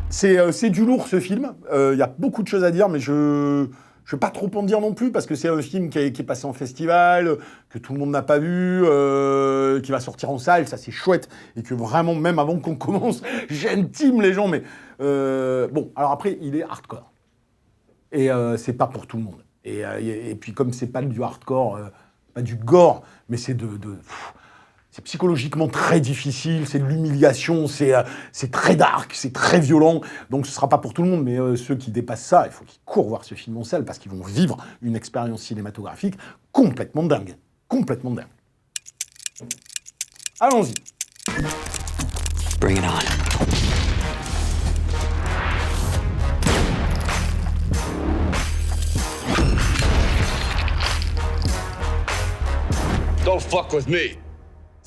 C'est du lourd ce film. Il y a beaucoup de choses à dire, mais je vais pas trop en dire non plus parce que c'est un film qui est passé en festival, que tout le monde n'a pas vu, qui va sortir en salle, ça c'est chouette et que vraiment même avant qu'on commence, j'intime les gens. Mais bon, alors après il est hardcore et c'est pas pour tout le monde. Et puis comme c'est pas du hardcore, pas du gore, mais c'est c'est psychologiquement très difficile, c'est de l'humiliation, c'est très dark, c'est très violent, donc ce sera pas pour tout le monde, mais ceux qui dépassent ça, il faut qu'ils courent voir ce film en salle, parce qu'ils vont vivre une expérience cinématographique complètement dingue. Complètement dingue. Allons-y. Bring it on. Don't fuck with me.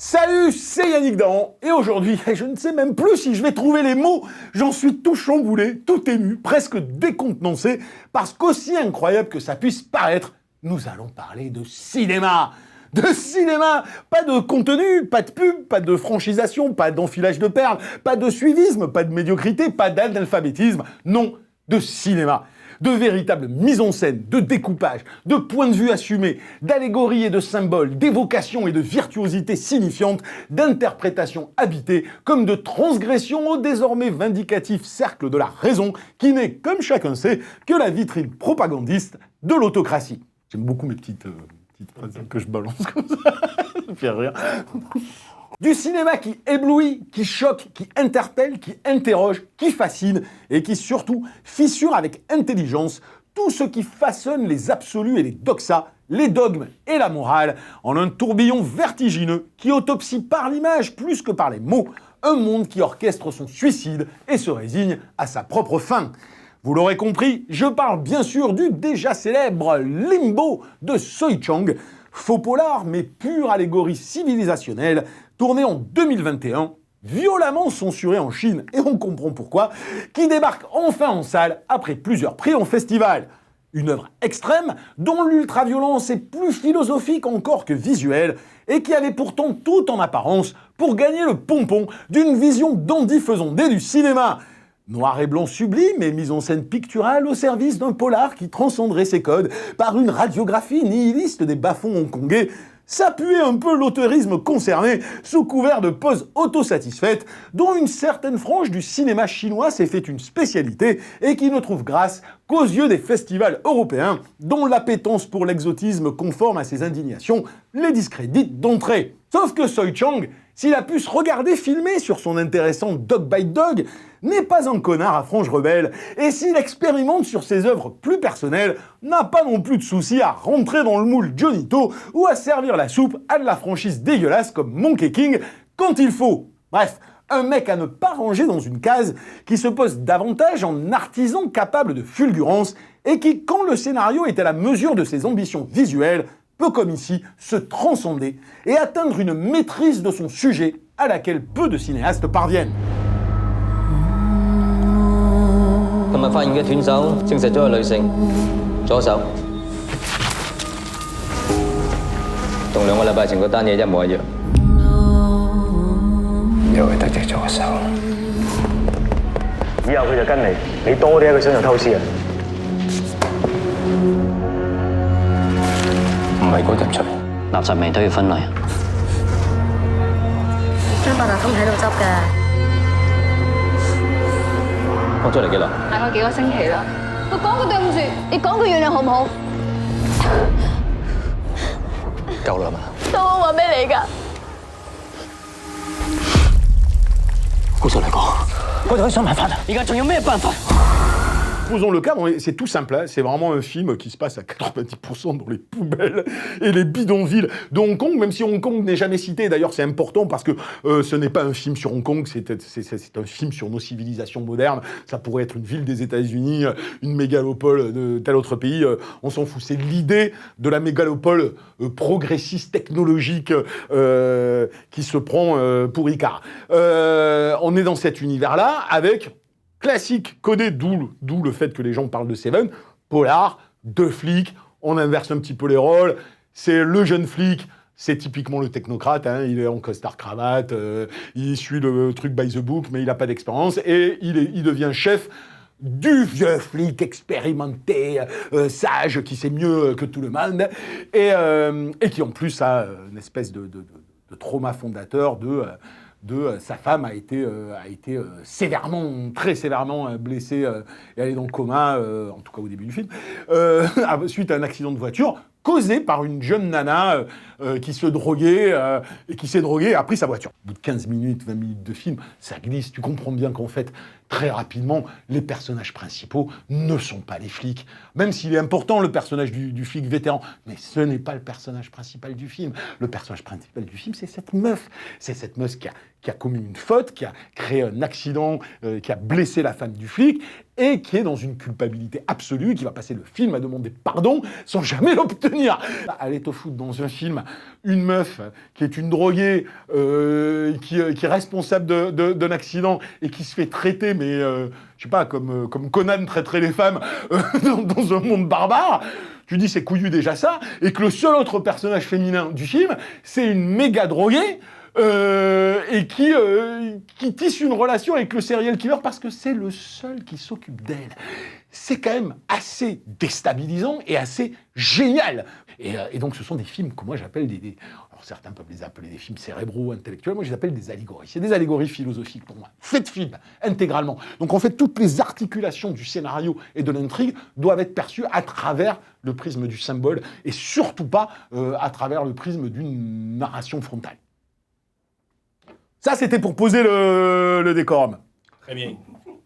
Salut, c'est Yannick Dahan, et aujourd'hui, je ne sais même plus si je vais trouver les mots, j'en suis tout chamboulé, tout ému, presque décontenancé, parce qu'aussi incroyable que ça puisse paraître, nous allons parler de cinéma. De cinéma, pas de contenu, pas de pub, pas de franchisation, pas d'enfilage de perles, pas de suivisme, pas de médiocrité, pas d'analphabétisme, non, de cinéma. De véritable mise en scène, de découpage, de points de vue assumés, d'allégories et de symboles, d'évocation et de virtuosité signifiante, d'interprétation habitée, comme de transgression au désormais vindicatif cercle de la raison, qui n'est, comme chacun sait, que la vitrine propagandiste de l'autocratie. J'aime beaucoup mes petites phrases que je balance comme ça, ça me fait rire. Du cinéma qui éblouit, qui choque, qui interpelle, qui interroge, qui fascine et qui surtout fissure avec intelligence tout ce qui façonne les absolus et les doxas, les dogmes et la morale en un tourbillon vertigineux qui autopsie par l'image plus que par les mots un monde qui orchestre son suicide et se résigne à sa propre fin. Vous l'aurez compris, je parle bien sûr du déjà célèbre Limbo de Tsui Chang, faux polar mais pure allégorie civilisationnelle, tourné en 2021, violemment censuré en Chine, et on comprend pourquoi, qui débarque enfin en salle après plusieurs prix en festival. Une œuvre extrême, dont l'ultraviolence est plus philosophique encore que visuelle, et qui avait pourtant tout en apparence pour gagner le pompon d'une vision dandy-faisandée du cinéma. Noir et blanc sublime et mise en scène picturale au service d'un polar qui transcenderait ses codes par une radiographie nihiliste des bas-fonds hongkongais, ça puait un peu l'auteurisme concerné sous couvert de poses autosatisfaites dont une certaine frange du cinéma chinois s'est fait une spécialité et qui ne trouve grâce qu'aux yeux des festivals européens dont l'appétence pour l'exotisme conforme à ses indignations les discrédite d'entrée. Sauf que Tsui Chang, s'il a pu se regarder filmer sur son intéressant Dog Bite Dog, n'est pas un connard à frange rebelle, et s'il expérimente sur ses œuvres plus personnelles, n'a pas non plus de souci à rentrer dans le moule Johnito ou à servir la soupe à de la franchise dégueulasse comme Monkey King quand il faut. Bref, un mec à ne pas ranger dans une case qui se pose davantage en artisan capable de fulgurance et qui, quand le scénario est à la mesure de ses ambitions visuelles, peut comme ici se transcender et atteindre une maîtrise de son sujet à laquelle peu de cinéastes parviennent. 琴日發現嘅斷手證實咗係女性，左手，同2個禮拜前嗰單嘢一模一樣。又係得隻左手。以後佢就跟你，你多啲喺佢身上偷師啊！唔係嗰陣出嚟，垃圾味都要分類。張伯達都唔喺度執嘅。 我出嚟幾耐？大概幾個星期啦。我講句對唔住，你講句原諒好唔好？夠啦嘛？到我揾俾你㗎。好就嚟講，我哋可以想辦法啦。而家仲有咩辦法？ Posons le cadre, c'est tout simple, hein. C'est vraiment un film qui se passe à 90% dans les poubelles et les bidonvilles de Hong Kong, même si Hong Kong n'est jamais cité. D'ailleurs, c'est important parce que ce n'est pas un film sur Hong Kong, c'est un film sur nos civilisations modernes. Ça pourrait être une ville des États-Unis, une mégalopole de tel autre pays. On s'en fout. C'est l'idée de la mégalopole progressiste, technologique qui se prend pour Icare. On est dans cet univers-là avec... classique, codé, d'où le fait que les gens parlent de Seven, polar, 2 flics, on inverse un petit peu les rôles, c'est le jeune flic c'est typiquement le technocrate, hein, il est en costard-cravate, il suit le truc by the book, mais il n'a pas d'expérience, et il devient chef du vieux flic expérimenté, sage, qui sait mieux que tout le monde, et qui en plus a une espèce de trauma fondateur de sa femme a été sévèrement, très sévèrement blessée et elle est dans le coma, en tout cas au début du film, suite à un accident de voiture causé par une jeune nana qui se droguait et qui s'est droguée et a pris sa voiture. Au bout de 15 minutes, 20 minutes de film, ça glisse. Tu comprends bien qu'en fait, très rapidement, les personnages principaux ne sont pas les flics. Même s'il est important, le personnage du flic vétéran, mais ce n'est pas le personnage principal du film. Le personnage principal du film, c'est cette meuf. C'est cette meuf qui a commis une faute, qui a créé un accident, qui a blessé la femme du flic, et qui est dans une culpabilité absolue, qui va passer le film à demander pardon sans jamais l'obtenir. Aller te foutre dans un film une meuf qui est une droguée, qui est responsable d'un accident et qui se fait traiter, mais je sais pas, comme Conan traiterait les femmes dans un monde barbare. Tu dis c'est couillu déjà ça, et que le seul autre personnage féminin du film, c'est une méga droguée, et qui tisse une relation avec le serial killer parce que c'est le seul qui s'occupe d'elle. C'est quand même assez déstabilisant et assez génial. Et donc ce sont des films que moi j'appelle alors certains peuvent les appeler des films cérébraux, intellectuels, moi je les appelle des allégories. C'est des allégories philosophiques pour moi. Faites film, intégralement. Donc en fait, toutes les articulations du scénario et de l'intrigue doivent être perçues à travers le prisme du symbole et surtout pas à travers le prisme d'une narration frontale. Ça, c'était pour poser le décorum. Très bien.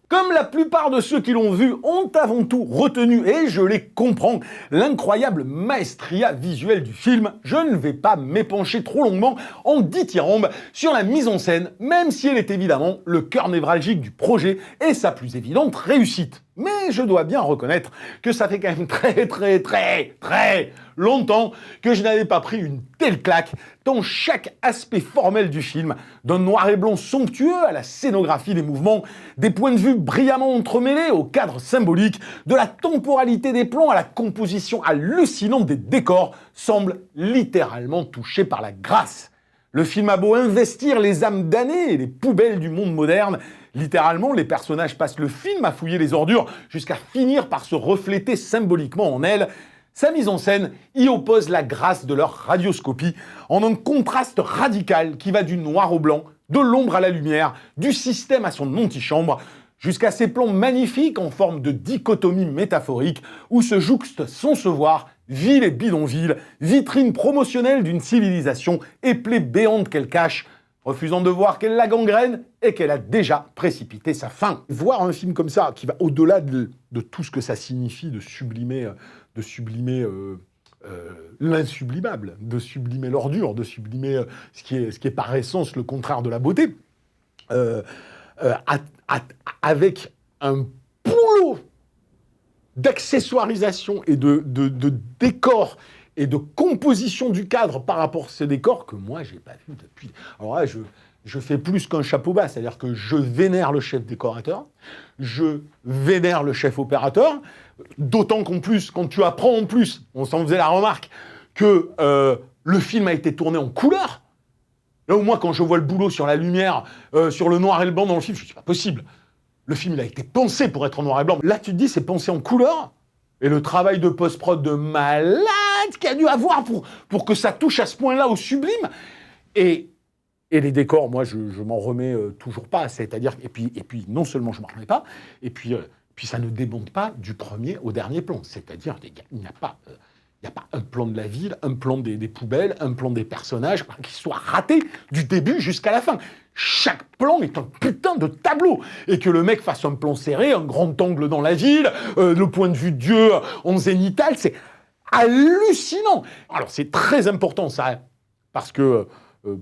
Comme la plupart de ceux qui l'ont vu ont avant tout retenu, et je les comprends, l'incroyable maestria visuelle du film, je ne vais pas m'épancher trop longuement en dithyrambes sur la mise en scène, même si elle est évidemment le cœur névralgique du projet et sa plus évidente réussite. Mais je dois bien reconnaître que ça fait quand même très longtemps que je n'avais pas pris une telle claque, tant chaque aspect formel du film, d'un noir et blanc somptueux à la scénographie des mouvements, des points de vue brillamment entremêlés au cadre symbolique, de la temporalité des plans à la composition hallucinante des décors, semble littéralement touché par la grâce. Le film a beau investir les âmes damnées et les poubelles du monde moderne, littéralement, les personnages passent le film à fouiller les ordures jusqu'à finir par se refléter symboliquement en elles. Sa mise en scène y oppose la grâce de leur radioscopie en un contraste radical qui va du noir au blanc, de l'ombre à la lumière, du système à son antichambre, jusqu'à ces plans magnifiques en forme de dichotomie métaphorique où se jouxtent sans se voir ville et bidonville, vitrine promotionnelle d'une civilisation et plaie béante qu'elle cache, refusant de voir qu'elle la gangrène et qu'elle a déjà précipité sa fin. Voir un film comme ça, qui va au-delà de tout ce que ça signifie de sublimer l'insublimable, de sublimer l'ordure, de sublimer ce qui est par essence le contraire de la beauté, avec un boulot d'accessoirisation et de décor et de composition du cadre par rapport à ces décors que moi, j'ai pas vu depuis... Alors là, je fais plus qu'un chapeau bas, c'est-à-dire que je vénère le chef décorateur, je vénère le chef opérateur, d'autant qu'en plus, quand tu apprends en plus, on s'en faisait la remarque, que le film a été tourné en couleur. Là, au moins, quand je vois le boulot sur la lumière, sur le noir et le blanc dans le film, je me dis, c'est pas possible. Le film, il a été pensé pour être en noir et blanc. Là, tu te dis, c'est pensé en couleur. Et le travail de post-prod de malade qu'il y a dû avoir pour que ça touche à ce point-là au sublime. Et les décors, moi, je m'en remets toujours pas. C'est-à-dire, et puis, non seulement je m'en remets pas, et puis ça ne débonde pas du premier au dernier plan. C'est-à-dire, il n'y a pas un plan de la ville, un plan des poubelles, un plan des personnages qui soit raté du début jusqu'à la fin. Chaque plan est un putain de tableau. Et que le mec fasse un plan serré, un grand angle dans la ville, le point de vue de Dieu en zénithal, c'est hallucinant. Alors c'est très important ça, parce que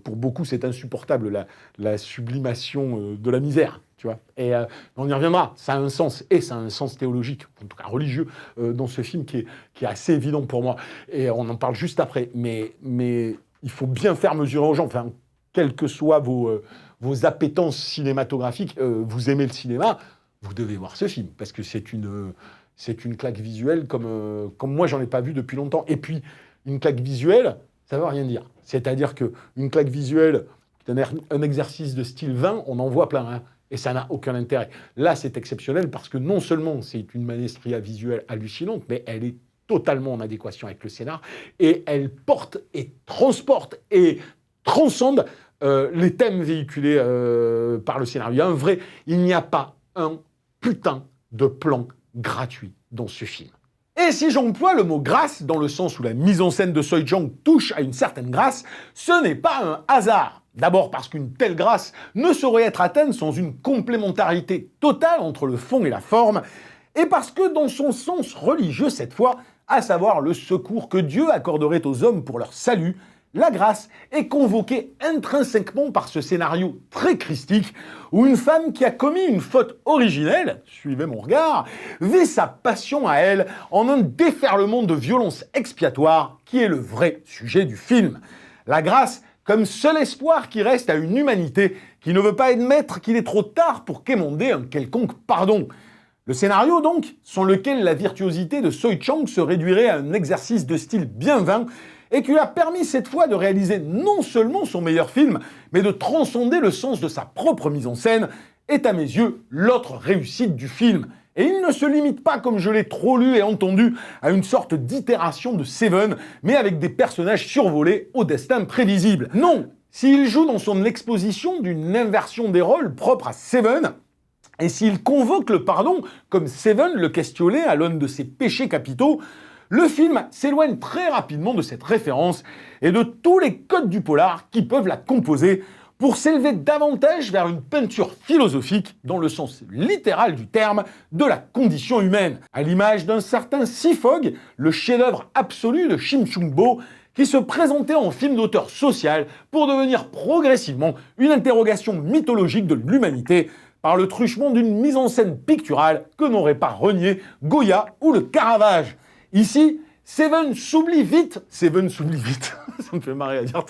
pour beaucoup c'est insupportable la sublimation de la misère. Tu vois, et on y reviendra, ça a un sens, et ça a un sens théologique, en tout cas religieux, dans ce film qui est assez évident pour moi. Et on en parle juste après. Mais il faut bien faire mesurer aux gens, enfin, quelles que soient vos appétences cinématographiques, vous aimez le cinéma, vous devez voir ce film, parce que c'est une claque visuelle comme moi, j'en ai pas vu depuis longtemps. Et puis, une claque visuelle, ça veut rien dire. C'est-à-dire qu'une claque visuelle, un exercice de style 20, on en voit plein, hein, et ça n'a aucun intérêt. Là, c'est exceptionnel parce que non seulement c'est une maestria visuelle hallucinante, mais elle est totalement en adéquation avec le scénar, et elle porte et transporte et transcende les thèmes véhiculés par le scénario. Il n'y a pas un putain de plan gratuit dans ce film. Et si j'emploie le mot grâce dans le sens où la mise en scène de Soi Chang touche à une certaine grâce, ce n'est pas un hasard. D'abord parce qu'une telle grâce ne saurait être atteinte sans une complémentarité totale entre le fond et la forme, et parce que dans son sens religieux cette fois, à savoir le secours que Dieu accorderait aux hommes pour leur salut, la grâce est convoquée intrinsèquement par ce scénario très christique où une femme qui a commis une faute originelle, suivez mon regard, vit sa passion à elle en un déferlement de violence expiatoire qui est le vrai sujet du film. La grâce comme seul espoir qui reste à une humanité qui ne veut pas admettre qu'il est trop tard pour quémander un quelconque pardon. Le scénario donc, sans lequel la virtuosité de Soi Chang se réduirait à un exercice de style bien vain, et qui lui a permis cette fois de réaliser non seulement son meilleur film, mais de transcender le sens de sa propre mise en scène, est à mes yeux l'autre réussite du film. Et il ne se limite pas, comme je l'ai trop lu et entendu, à une sorte d'itération de Seven, mais avec des personnages survolés au destin prévisible. Non, s'il joue dans son exposition d'une inversion des rôles propre à Seven, et s'il convoque le pardon comme Seven le questionnait à l'aune de ses péchés capitaux, le film s'éloigne très rapidement de cette référence et de tous les codes du polar qui peuvent la composer pour s'élever davantage vers une peinture philosophique dans le sens littéral du terme de la condition humaine, à l'image d'un certain Sea Fog, le chef-d'œuvre absolu de Kim Chung-bo, qui se présentait en film d'auteur social pour devenir progressivement une interrogation mythologique de l'humanité par le truchement d'une mise en scène picturale que n'aurait pas renié Goya ou le Caravage. Ici, Seven s'oublie vite. Seven s'oublie vite. Ça me fait marrer à dire.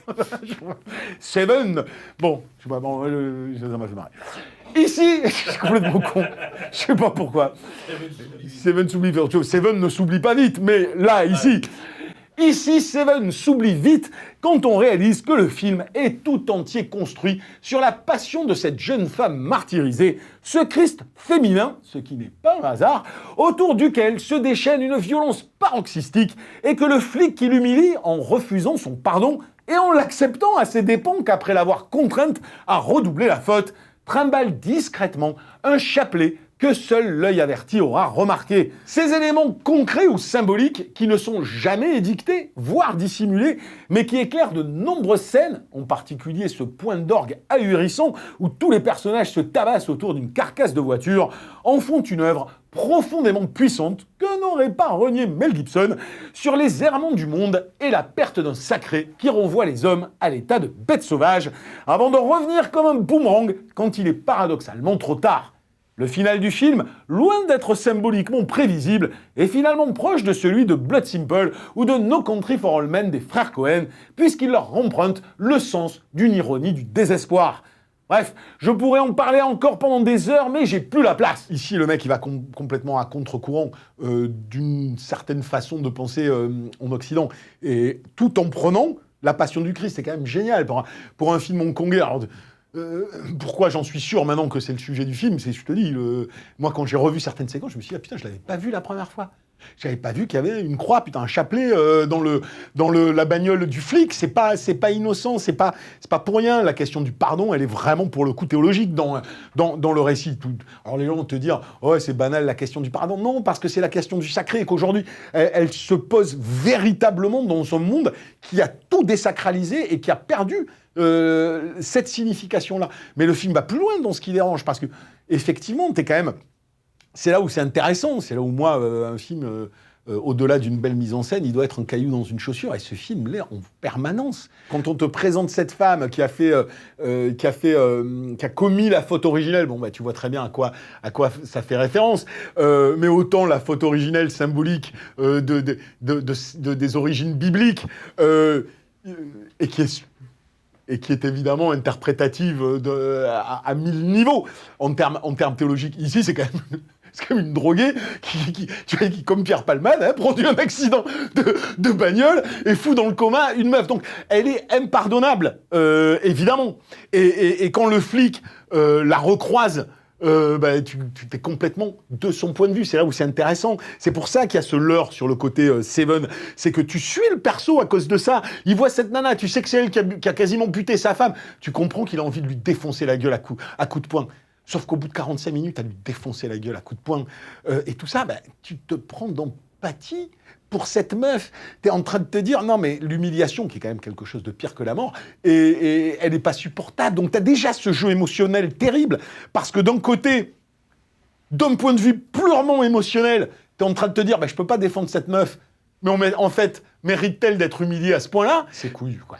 Seven. Bon, je sais pas, ça m'a fait marrer. Ici, je suis complètement con. Je sais pas pourquoi. Seven s'oublie vite. Seven ne s'oublie pas vite, mais là, ici. Ici, Seven s'oublie vite quand on réalise que le film est tout entier construit sur la passion de cette jeune femme martyrisée, ce Christ féminin, ce qui n'est pas un hasard, autour duquel se déchaîne une violence paroxystique et que le flic qui l'humilie en refusant son pardon et en l'acceptant à ses dépens qu'après l'avoir contrainte à redoubler la faute, trimballe discrètement un chapelet que seul l'œil averti aura remarqué. Ces éléments concrets ou symboliques qui ne sont jamais édictés, voire dissimulés, mais qui éclairent de nombreuses scènes, en particulier ce point d'orgue ahurissant où tous les personnages se tabassent autour d'une carcasse de voiture, en font une œuvre profondément puissante que n'aurait pas renié Mel Gibson sur les errements du monde et la perte d'un sacré qui renvoie les hommes à l'état de bêtes sauvages, avant de revenir comme un boomerang quand il est paradoxalement trop tard. Le final du film, loin d'être symboliquement prévisible, est finalement proche de celui de Blood Simple ou de No Country for All Men des frères Cohen, puisqu'il leur emprunte le sens d'une ironie du désespoir. Bref, je pourrais en parler encore pendant des heures, mais j'ai plus la place. Ici, le mec, il va complètement à contre-courant d'une certaine façon de penser en Occident, et tout en prenant la Passion du Christ. C'est quand même génial pour un film hongkongais. Alors, pourquoi j'en suis sûr maintenant que c'est le sujet du film, c'est, je te dis, moi quand j'ai revu certaines séquences, je me suis dit, ah putain, je l'avais pas vu la première fois. J'avais pas vu qu'il y avait une croix, putain, un chapelet dans la bagnole du flic. C'est pas innocent, c'est pas pour rien. La question du pardon, elle est vraiment pour le coup théologique dans le récit. Alors les gens vont te dire, ouais, c'est banal la question du pardon. Non, parce que c'est la question du sacré et qu'aujourd'hui, elle se pose véritablement dans ce monde qui a tout désacralisé et qui a perdu cette signification-là. Mais le film va plus loin dans ce qui dérange, parce que effectivement, t'es quand même... C'est là où c'est intéressant, c'est là où moi, un film, au-delà d'une belle mise en scène, il doit être un caillou dans une chaussure, et ce film l'est en permanence. Quand on te présente cette femme qui a commis la faute originelle, bon bah tu vois très bien à quoi ça fait référence, mais autant la faute originelle symbolique des origines bibliques, et qui est évidemment interprétative à 1000 niveaux en termes théologiques. Ici, c'est quand même c'est comme une droguée qui comme Pierre Palmade, hein, produit un accident de bagnole et fout dans le coma une meuf. Donc, elle est impardonnable, évidemment. Et quand le flic la recroise, tu t'es complètement de son point de vue. C'est là où c'est intéressant. C'est pour ça qu'il y a ce leurre sur le côté Seven. C'est que tu suis le perso à cause de ça. Il voit cette nana, tu sais que c'est elle qui a quasiment buté sa femme. Tu comprends qu'il a envie de lui défoncer la gueule à coups de poing. Sauf qu'au bout de 45 minutes, à lui défoncer la gueule à coups de poing. Et tout ça, tu te prends d'empathie pour cette meuf. T'es en train de te dire, non mais l'humiliation, qui est quand même quelque chose de pire que la mort, et elle n'est pas supportable. Donc t'as déjà ce jeu émotionnel terrible, parce que d'un côté, d'un point de vue purement émotionnel, t'es en train de te dire, je peux pas défendre cette meuf, mais en fait, mérite-t-elle d'être humiliée à ce point-là? C'est couillu, quoi.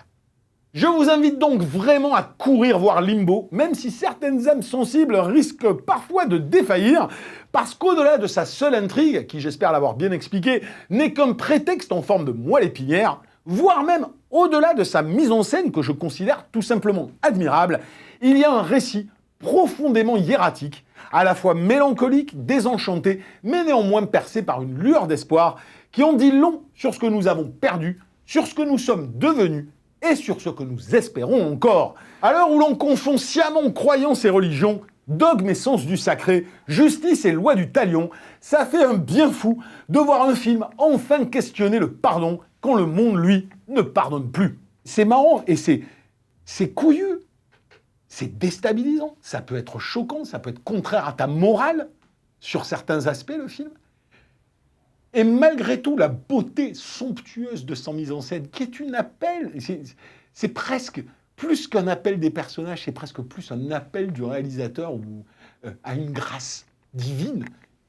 Je vous invite donc vraiment à courir voir Limbo, même si certaines âmes sensibles risquent parfois de défaillir, parce qu'au-delà de sa seule intrigue, qui j'espère l'avoir bien expliqué, n'est qu'un prétexte en forme de moelle épinière, voire même au-delà de sa mise en scène que je considère tout simplement admirable, il y a un récit profondément hiératique, à la fois mélancolique, désenchanté, mais néanmoins percé par une lueur d'espoir, qui en dit long sur ce que nous avons perdu, sur ce que nous sommes devenus, et sur ce que nous espérons encore. À l'heure où l'on confond sciemment croyance et religion, dogme et sens du sacré, justice et loi du talion, ça fait un bien fou de voir un film enfin questionner le pardon quand le monde, lui, ne pardonne plus. C'est marrant et c'est couillu, c'est déstabilisant, ça peut être choquant, ça peut être contraire à ta morale sur certains aspects, le film. Et malgré tout, la beauté somptueuse de son mise en scène, qui est une appel, c'est presque plus qu'un appel des personnages, c'est presque plus un appel du réalisateur à une grâce divine.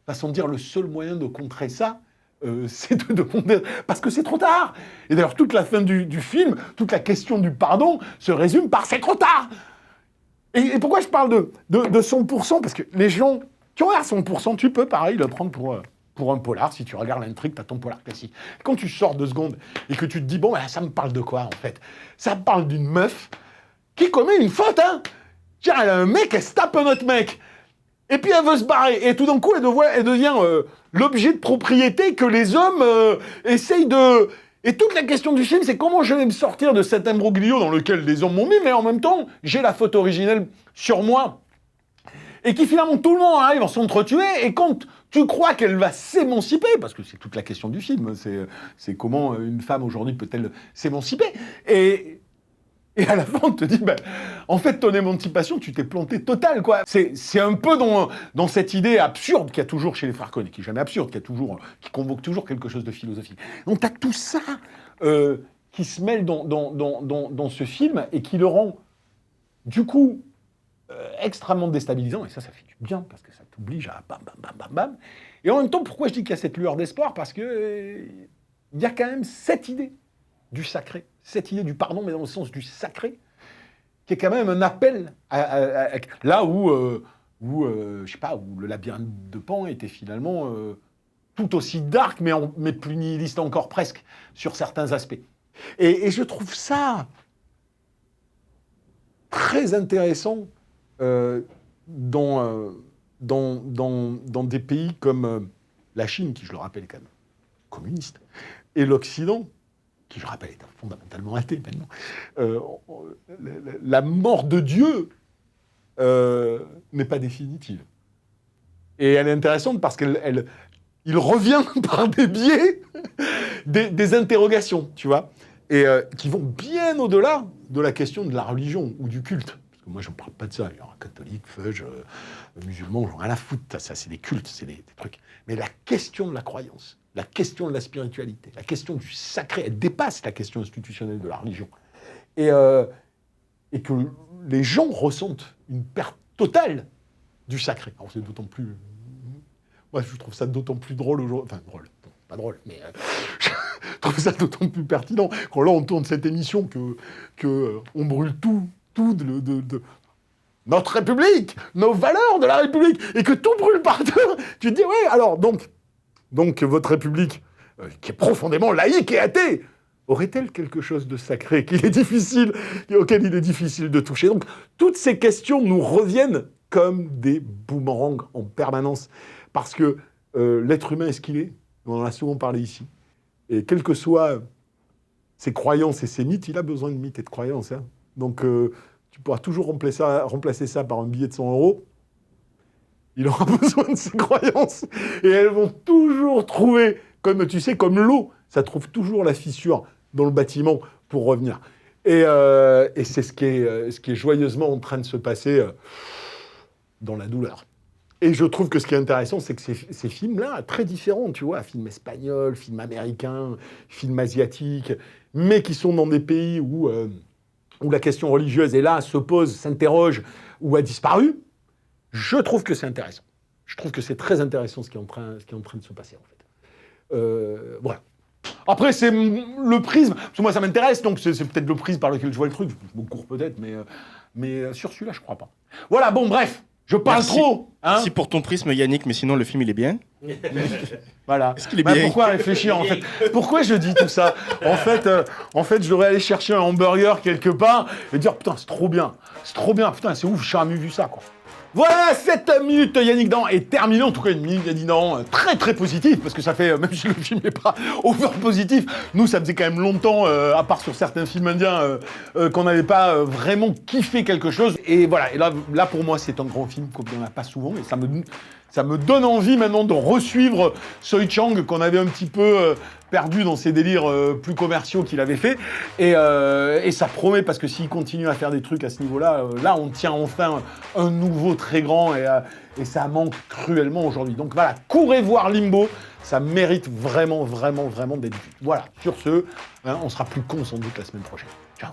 Façon de dire, le seul moyen de contrer ça, c'est de demander... Parce que c'est trop tard. Et d'ailleurs, toute la fin du film, toute la question du pardon se résume par « c'est trop tard ». Et pourquoi je parle de 100% ? Parce que les gens qui ont à 100%, tu peux, pareil, le prendre pour un polar. Si tu regardes l'intrigue, t'as ton polar classique. Quand tu sors 2 secondes et que tu te dis, bon, ça me parle de quoi, en fait ? Ça me parle d'une meuf qui commet une faute, hein. Tiens, elle a un mec, elle se tape un autre mec. Et puis elle veut se barrer. Et tout d'un coup, elle devient l'objet de propriété que les hommes essayent de... Et toute la question du film, c'est comment je vais me sortir de cet imbroglio dans lequel les hommes m'ont mis, mais en même temps, j'ai la faute originelle sur moi. Et qui finalement, tout le monde arrive à s'entretuer, et quand tu crois qu'elle va s'émanciper, parce que c'est toute la question du film, c'est comment une femme aujourd'hui peut-elle s'émanciper, et à la fin, on te dit, en fait, ton émancipation, tu t'es planté total, quoi. C'est un peu dans cette idée absurde qu'il y a toujours chez les frères Cohen, qui est jamais absurde, qui convoque toujours quelque chose de philosophique. Donc t'as tout ça qui se mêle dans ce film, et qui le rend, du coup, extrêmement déstabilisant, et ça fait du bien, parce que ça t'oblige à bam, bam, bam, bam, bam. Et en même temps, pourquoi je dis qu'il y a cette lueur d'espoir ? Parce que il y a quand même cette idée du sacré, cette idée du pardon, mais dans le sens du sacré, qui est quand même un appel là où je sais pas, où le labyrinthe de Pan était finalement tout aussi dark, mais plus nihiliste encore presque, sur certains aspects. Et je trouve ça très intéressant dans des pays comme la Chine, qui, je le rappelle, est quand même communiste, et l'Occident, qui, je rappelle, est fondamentalement athée maintenant. La mort de Dieu n'est pas définitive. Et elle est intéressante parce qu'il revient par des biais des interrogations, tu vois, et qui vont bien au-delà de la question de la religion ou du culte. Parce que moi, je ne parle pas de ça. Il y aura catholique, feuge, musulman, j'en ai rien à foutre. Ça, c'est des cultes, c'est des trucs. Mais la question de la croyance, la question de la spiritualité, la question du sacré, elle dépasse la question institutionnelle de la religion. Et que les gens ressentent une perte totale du sacré. Alors c'est d'autant plus... Moi, je trouve ça d'autant plus drôle aujourd'hui. Enfin, drôle. Non, pas drôle, mais... je trouve ça d'autant plus pertinent quand là, on tourne cette émission que on brûle tout de notre République, nos valeurs de la République, et que tout brûle par terre. Tu te dis, ouais, alors, donc votre République, qui est profondément laïque et athée, aurait-elle quelque chose de sacré auquel il est difficile de toucher ? Donc, toutes ces questions nous reviennent comme des boomerangs en permanence. parce que l'être humain est ce qu'il est. On en a souvent parlé ici. Et quelles que soient ses croyances et ses mythes, il a besoin de mythes et de croyances. Hein. Donc, tu pourras toujours remplacer ça par un billet de 100 €. Il aura besoin de ses croyances. Et elles vont toujours trouver, comme tu sais, comme l'eau, ça trouve toujours la fissure dans le bâtiment pour revenir. Et c'est ce qui est joyeusement en train de se passer dans la douleur. Et je trouve que ce qui est intéressant, c'est que ces films-là, très différents, tu vois, films espagnols, films américains, films asiatiques, mais qui sont dans des pays où la question religieuse est là, se pose, s'interroge, ou a disparu, je trouve que c'est intéressant. Je trouve que c'est très intéressant ce qui est en train de se passer, en fait. Voilà. Après, c'est le prisme, parce que moi, ça m'intéresse, donc c'est peut-être le prisme par lequel je vois le truc. Je me cours peut-être, mais sur celui-là, je crois pas. Voilà, bon, bref, je parle trop. Hein. Merci pour ton prisme, Yannick, mais sinon, le film, il est bien. Voilà. Est-ce qu'il est bien Pourquoi réfléchir, en fait? Pourquoi je dis tout ça? En fait, je devrais aller chercher un hamburger quelque part et dire, putain, c'est trop bien, putain, c'est ouf, j'ai jamais vu ça, quoi. Voilà, 7 minutes Yannick Dan est terminée, en tout cas une minute Yannick Dan très très positive, parce que ça fait, même si le film n'est pas over positif, nous ça faisait quand même longtemps, à part sur certains films indiens, qu'on n'avait pas vraiment kiffé quelque chose. Et voilà, et là pour moi c'est un grand film qu'on n'a pas souvent, et ça me donne envie maintenant de re-suivre Soi Chang, qu'on avait un petit peu perdu dans ses délires plus commerciaux qu'il avait fait. Et ça promet, parce que s'il continue à faire des trucs à ce niveau-là, là on tient enfin un nouveau très grand, et ça manque cruellement aujourd'hui. Donc voilà, courez voir Limbo, ça mérite vraiment, vraiment, vraiment d'être vu. Voilà, sur ce, hein, on sera plus con sans doute la semaine prochaine. Ciao.